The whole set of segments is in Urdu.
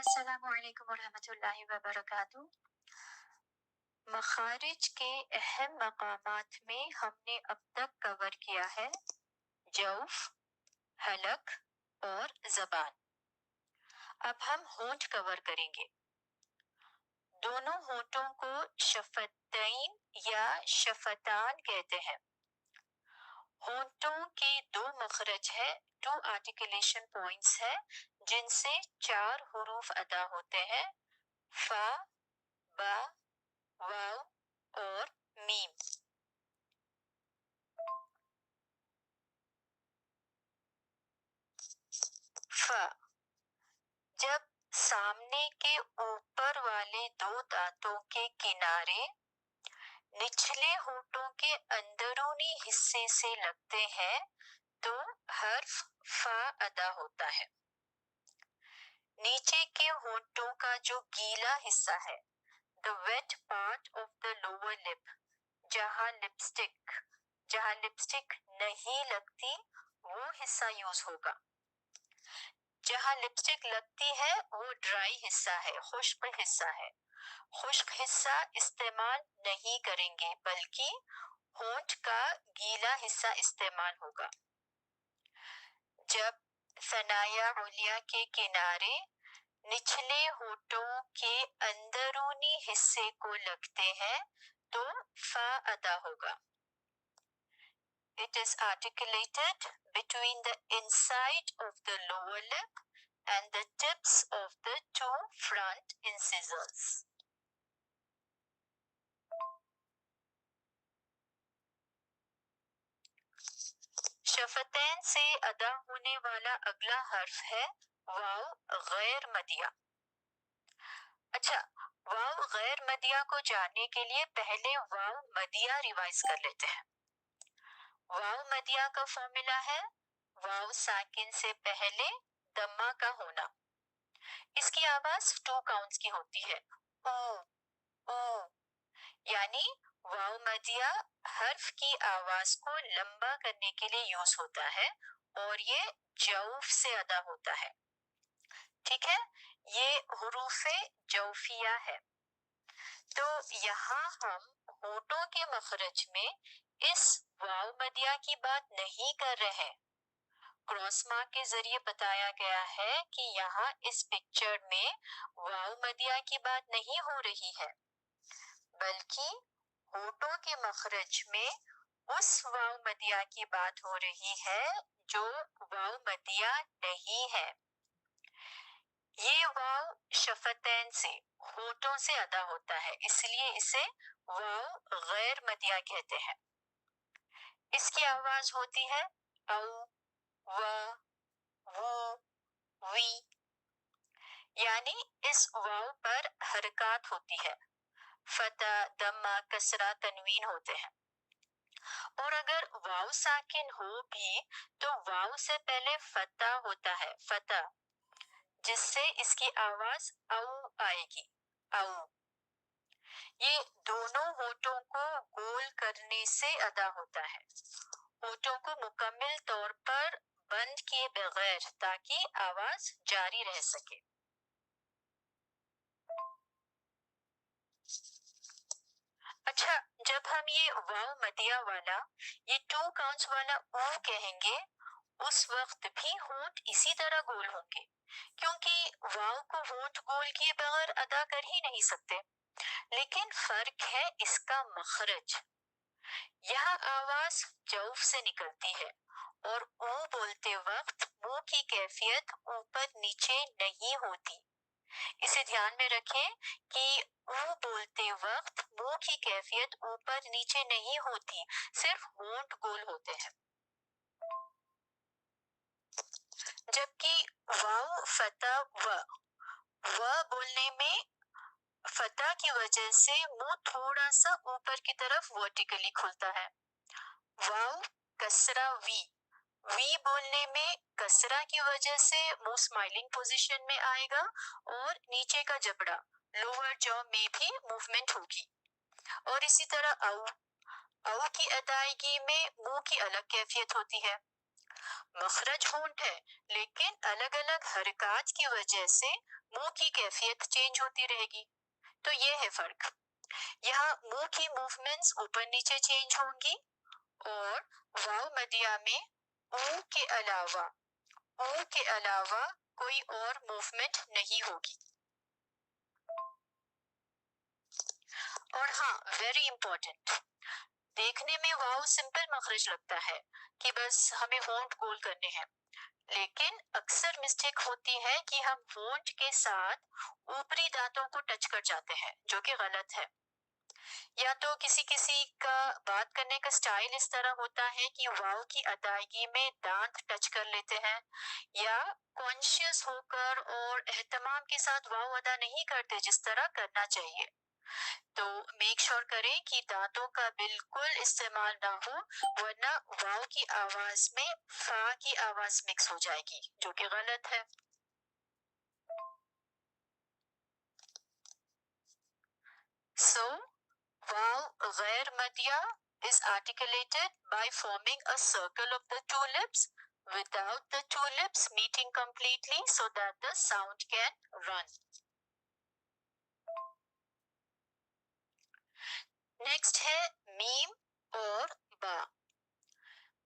السلام علیکم ورحمۃ اللہ وبرکاتہ۔ مخارج کے اہم مقامات میں ہم نے اب تک کور کیا ہے جوف، حلق اور زبان۔ اب ہم ہونٹ کور کریں گے۔ دونوں ہونٹوں کو شفتین یا شفتان کہتے ہیں۔ ہونٹوں کے دو مخرج ہے، 2 آرٹیکولیشن پوائنٹس ہے جن سے 4 حروف ادا ہوتے ہیں، فا، با، واو اور میم۔ فا، جب سامنے کے اوپر والے 2 دانتوں کے کنارے نچلے ہونٹوں کے اندرونی حصے سے لگتے ہیں تو حرف فا ادا ہوتا ہے۔ نیچے کے ہونٹوں کا جو گیلا حصہ ہے، the wet part of the lower lip، جہاں لپسٹک نہیں لگتی وہ حصہ یوز ہوگا۔ جہاں لپسٹک لگتی ہے وہ ڈرائی حصہ ہے، خشک حصہ ہے۔ خشک حصہ استعمال نہیں کریں گے بلکہ ہونٹ کا گیلا حصہ استعمال ہوگا۔ جب ثنایا علیہ کے کنارے نچلے ہونٹوں کے اندرونی حصے کو لگتے ہیں تو فا ادا ہوگا۔ It is articulated between the inside of the lower lip and the tips of the 2 front incisors. شفتین سے ادا ہونے والا اگلا حرف ہے واو غیر مدیہ۔ اچھا، واو غیر مدیہ کو جاننے کے لیے پہلے واو مدیہ ریوائز کر لیتے ہیں۔ واو مدیہ کا فارمولا ہے واو ساکن سے پہلے دمہ کا ہونا۔ اس کی آواز 2 کاؤنٹس کی ہوتی ہے، او او، یعنی واو مدیہ حرف کی آواز کو لمبا کرنے کے لیے یوز ہوتا ہے اور یہ جوف سے ادا ہوتا ہے۔ ٹھیک ہے، یہ حروف جوفیہ ہے۔ تو یہاں ہم ہونٹوں کے مخرج میں اس واو مدیہ کی بات نہیں کر رہے۔ کراس مارک کے ذریعے بتایا گیا ہے کہ یہاں اس پکچر میں واو مدیہ کی بات نہیں ہو رہی ہے، بلکہ ہونٹوں کے مخرج میں اس واو مدیہ کی بات ہو رہی ہے جو واو مدیہ نہیں ہے۔ یہ واو شفتین سے، ہونٹوں سے ادا ہوتا ہے، اس لیے اسے واو غیر مدیہ کہتے ہیں۔ اس کی آواز ہوتی ہے او، و، وو، وی، یعنی اس واو پر حرکات ہوتی ہے، فتح، دمہ، کسرہ، تنوین ہوتے ہیں۔ اور اگر واو ساکن ہو بھی تو واو سے پہلے فتح ہوتا ہے، فتح، جس سے اس کی آواز او آئے گی، او۔ یہ دونوں ہونٹوں کو گول کرنے سے ادا ہوتا ہے، ہونٹوں کو مکمل طور پر بند کیے بغیر تاکہ آواز جاری رہ سکے۔ اچھا، جب ہم یہ واو مدیہ والا، یہ 2 کاؤنٹس والا او کہیں گے اس وقت بھی ہونٹ اسی طرح گول ہوں گے، کیونکہ واو کو ہونٹ گول کیے بغیر ادا کر ہی نہیں سکتے، لیکن فرق ہے اس کا مخرج۔ یہاں آواز جوف سے نکلتی ہے اور او بولتے وقت منہ کی کیفیت اوپر نیچے نہیں ہوتی۔ اسے دھیان میں رکھیں کہ او بولتے وقت منہ کی کیفیت اوپر نیچے نہیں ہوتی، صرف ہونٹ گول ہوتے ہیں۔ جبکہ واو فتح و بولنے میں فتح کی وجہ سے منہ تھوڑا سا اوپر کی طرف ورٹیکلی کھلتا ہے۔ واو کسرہ وی بولنے میں کسرہ کی وجہ سے منہ اسمائلنگ پوزیشن میں آئے گا اور نیچے کا جبڑا لوور جو میں بھی موومنٹ ہوگی۔ اور اسی طرح او کی ادائیگی میں منہ کی الگ کیفیت ہوتی ہے۔ مخرج ہونٹ ہے لیکن الگ الگ حرکات کی وجہ سے منہ کی کیفیت چینج ہوتی رہے گی. تو یہ ہے فرق. یہاں منہ کی موومنٹس اوپر نیچے چینج ہوں گی اور واو مدیا میں او کے علاوہ کوئی اور موومنٹ نہیں ہوگی. اور ہاں ویری امپورٹنٹ، دیکھنے میں واو سمپل مخرج لگتا ہے کہ بس ہمیں ہونٹ گول کرنے ہیں، لیکن اکثر مسٹیک ہوتی ہے کہ ہم ہونٹ کے ساتھ اوپری دانتوں کو ٹچ کر جاتے ہیں جو کہ غلط ہے. یا تو کسی کسی کا بات کرنے کا سٹائل اس طرح ہوتا ہے کہ واو کی ادائیگی میں دانت ٹچ کر لیتے ہیں، یا کانشیس ہو کر اور اہتمام کے ساتھ واو ادا نہیں کرتے جس طرح کرنا چاہیے. تو میک شور کریں کہ دانتوں کا بالکل استعمال نہ ہو، ورنہ واو کی آواز میں فا کی آواز مکس ہو جائے گی جو کہ غلط ہے. So, واو غیر Madhya is articulated by forming a circle of the two lips without the two lips meeting completely so that the sound can run. Next ہے میم اور با.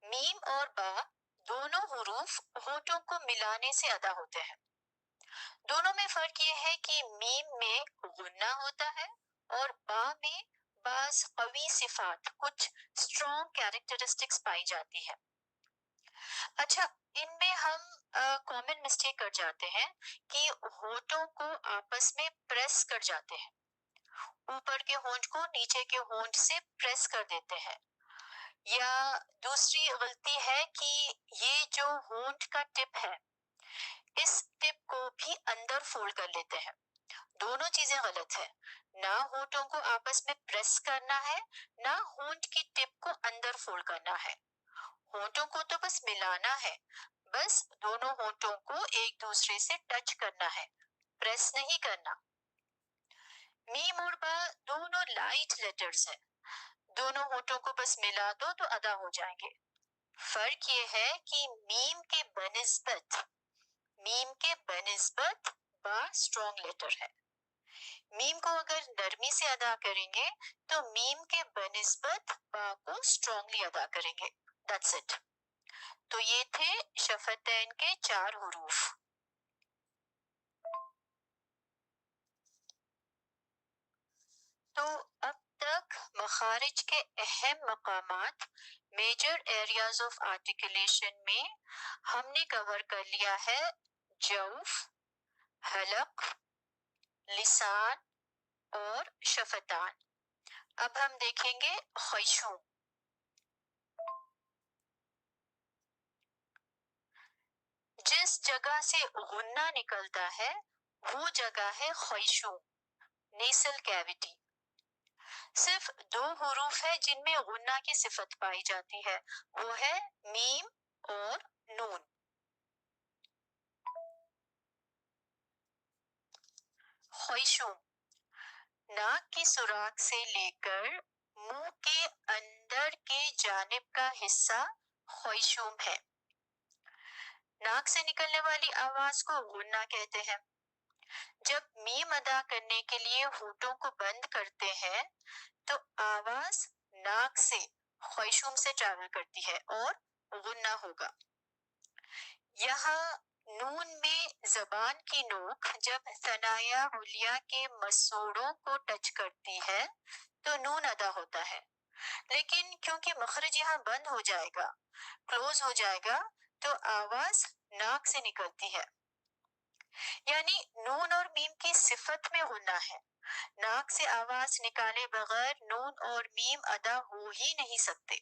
میم اور با دونوں حروف ہونٹوں کو ملانے سے ادا ہوتے ہیں. دونوں میں فرق یہ ہے کہ میم میں غنہ ہوتا ہے اور با میں بعض قوی صفات، کچھ اسٹرانگ کیریکٹرسٹکس پائی جاتی ہے. اچھا، ان میں ہم کامن مسٹیک کر جاتے ہیں کہ ہونٹوں کو آپس میں پریس کر جاتے ہیں، اوپر کے ہونٹ کو نیچے کے ہونٹ سے پریس کر دیتے ہیں. یا دوسری غلطی ہے کہ یہ جو ہونٹ کا ٹپ ہے اس ٹپ کو بھی اندر فولڈ کر لیتے ہیں. دونوں چیزیں غلط ہے. نہ ہونٹوں کو آپس میں پریس کرنا ہے، نہ ہونٹ کی ٹپ کو اندر فولڈ کرنا ہے. ہونٹوں کو تو بس ملانا ہے، بس دونوں ہونٹوں کو ایک دوسرے سے ٹچ کرنا ہے، پریس نہیں کرنا. میم اور با دونوں لائٹ لیٹرز ہیں، دونوں ہونٹوں کو بس ملا دو تو ادا ہو جائیں گے. فرق یہ ہے کہ میم کے بنسبت با اسٹرانگ لیٹر ہے. میم کو اگر نرمی سے ادا کریں گے تو میم کے بنسبت با کو اسٹرانگلی ادا کریں گے. That's it. تو یہ تھے شفتین کے 4 حروف. تو اب تک مخارج کے اہم مقامات، میجر ایریاز آف آرٹیکولیشن میں ہم نے کور کر لیا ہے جوف، حلق، لسان اور شفتان. اب ہم دیکھیں گے خیشوم. جس جگہ سے غنہ نکلتا ہے وہ جگہ ہے خیشوم، نیسل کیویٹی. صرف 2 حروف ہے جن میں غنہ کی صفت پائی جاتی ہے، وہ ہے میم اور نون. خیشوم ناک کی سوراخ سے لے کر منہ کے اندر کے جانب کا حصہ خیشوم ہے. ناک سے نکلنے والی آواز کو غنہ کہتے ہیں. جب میم ادا کرنے کے لیے ہونٹوں کو بند کرتے ہیں تو آواز ناک سے خیشوم سے ٹریول کرتی ہے اور غنہ ہوگا. یہاں نون میں زبان کی نوک جب ثنایا علیا کے مسوڑوں کو ٹچ کرتی ہے تو نون ادا ہوتا ہے، لیکن کیونکہ مخرج یہاں بند ہو جائے گا، کلوز ہو جائے گا، تو آواز ناک سے نکلتی ہے. یعنی نون اور میم کی صفت میں غنہ ہے. ناک سے آواز نکالے بغیر نون اور میم ادا ہو ہی نہیں سکتے.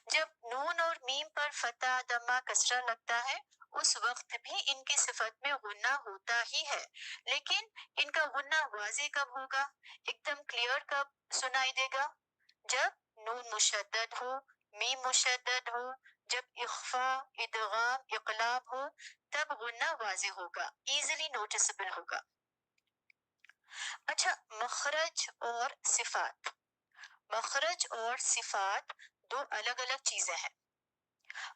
جب نون اور میم پر فتح، دمہ، کسرہ لگتا ہے اس وقت بھی ان کی صفت میں غنہ ہوتا ہی ہے، لیکن ان کا غنہ واضح کب ہوگا، ایک دم کلیئر کب سنائی دے گا؟ جب نون مشدد ہو، میم مشدد ہو، جب اخفاء، ادغام، اقلاب ہو تب غنہ واضح ہوگا، ایزیلی نوٹسبل ہوگا. اچھا، مخرج اور صفات. مخرج اور صفات 2 الگ الگ چیزیں ہیں.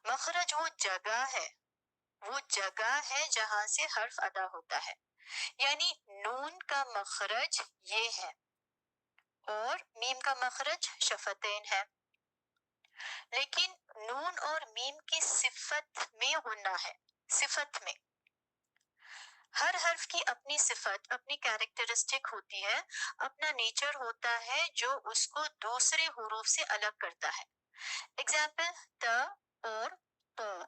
مخرج وہ جگہ ہے جہاں سے حرف ادا ہوتا ہے. یعنی نون کا مخرج یہ ہے اور میم کا مخرج شفتین ہے. لیکن نون اور میم کی صفت میں غنہ ہے. صفت میں ہر حرف کی اپنی صفت، اپنی کیریکٹرسٹک ہوتی ہے، اپنا نیچر ہوتا ہے جو اس کو دوسرے حروف سے الگ کرتا ہے. اگزامپل ت اور تو.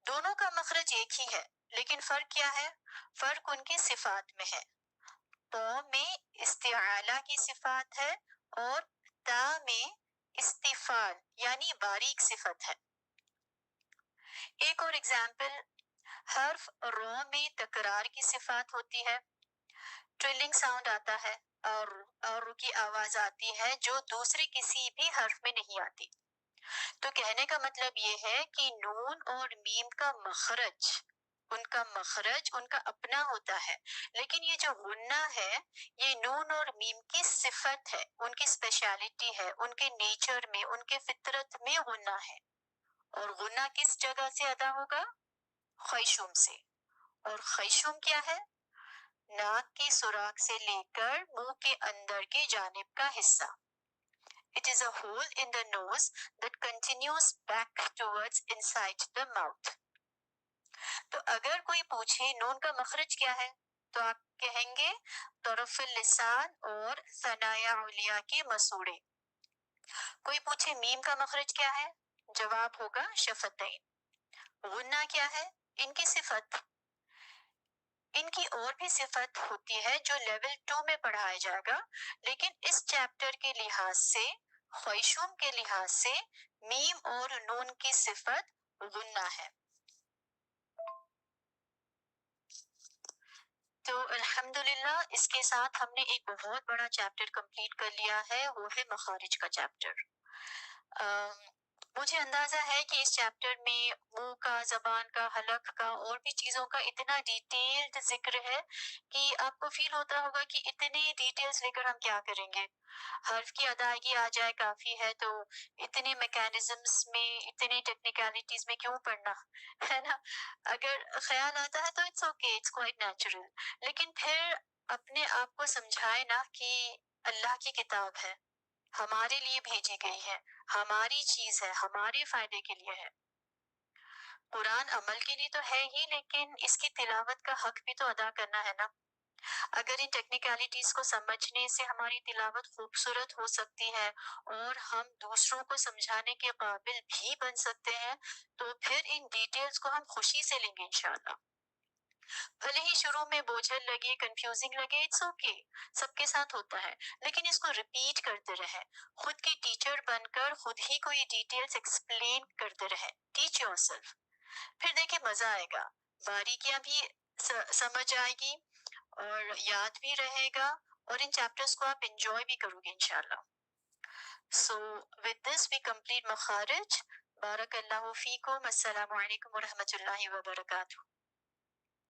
دونوں کا مخرج ایک ہی ہے لیکن فرق کیا ہے؟ فرق ان کی صفات میں ہے. تو میں استعالہ کی صفات ہے اور تا میں استفال یعنی باریک صفت ہے. ایک اور اگزامپل، حرف رو میں تکرار کی صفات ہوتی ہے. ٹرلنگ ساؤنڈ آتا ہے اور رو کی آواز آتی ہے جو دوسرے کسی بھی حرف میں نہیں آتی. تو کہنے کا مطلب یہ ہے کہ نون اور میم کا مخرج ان کا اپنا ہوتا ہے، لیکن یہ جو غنہ ہے یہ نون اور میم کی صفت ہے، ان کی اسپیشلٹی ہے، ان کے نیچر میں، ان کے فطرت میں غنہ ہے. اور غنہ کس جگہ سے ادا ہوگا؟ خیشوم سے. اور خیشوم کیا ہے؟ ناک کی سوراخ سے لے کر منہ کے اندر کی جانب کا حصہ. It is a hole in the nose that continues back towards inside the mouth. تو اگر کوئی پوچھے نون کا مخرج کیا ہے تو آپ کہیں گے طرف اللسان اور ثنایا علیا کے مسوڑے. کوئی پوچھے میم کا مخرج کیا ہے؟ جواب ہوگا شفتین. غنہ کیا ہے؟ ان کی صفت. ان کی اور بھی صفت ہوتی ہے جو لیول 2 میں پڑھایا جائے گا، لیکن اس چیپٹر کے لحاظ سے، خیشوم کے لحاظ سے میم اور نون کی صفت غنہ ہے. تو الحمدللہ اس کے ساتھ ہم نے ایک بہت بڑا چیپٹر کمپلیٹ کر لیا ہے، وہ ہے مخارج کا چیپٹر. مجھے اندازہ ہے کہ اس چیپٹر میں منہ کا، زبان کا، حلق کا اور بھی چیزوں کا اتنا ڈیٹیلڈ ذکر ہے کہ آپ کو فیل ہوتا ہوگا کہ اتنے ڈیٹیلز لے کر ہم کیا کریں گے. حرف کی ادائیگی آ جائے کافی ہے، تو اتنے میکینزمز میں، اتنے ٹیکنیکلٹیز میں کیوں پڑھنا ہے نا. اگر خیال آتا ہے تو it's okay, it's quite natural. لیکن پھر اپنے آپ کو سمجھائے نا کہ اللہ کی کتاب ہے، ہمارے لیے بھیجی گئی ہے، ہماری چیز ہے، ہمارے فائدے کے لیے ہے. قرآن عمل کے لیے تو ہے ہی، لیکن اس کی تلاوت کا حق بھی تو ادا کرنا ہے نا. اگر ان ٹیکنیکلٹیز کو سمجھنے سے ہماری تلاوت خوبصورت ہو سکتی ہے اور ہم دوسروں کو سمجھانے کے قابل بھی بن سکتے ہیں، تو پھر ان ڈیٹیلز کو ہم خوشی سے لیں گے انشاءاللہ. بھلے ہی شروع میں بوجھل لگے، کنفیوزنگ لگے، اٹس اوکے، سب کے ساتھ ہوتا ہے، لیکن اس کو ریپیٹ کرتے رہیں، خود کی ٹیچر بن کر خود ہی کو یہ ڈیٹیلز ایکسپلین کرتے رہیں. Teach your self. پھر دیکھیں مزہ آئے گا، باریکیاں بھی سمجھ آئے گی اور یاد بھی رہے گا، اور ان چیپٹرز کو آپ انجوائے بھی کرو گے انشاءاللہ. So with this we complete مخارج. بارک اللہ فیکم. السلام علیکم ورحمۃ اللہ وبرکاتہ.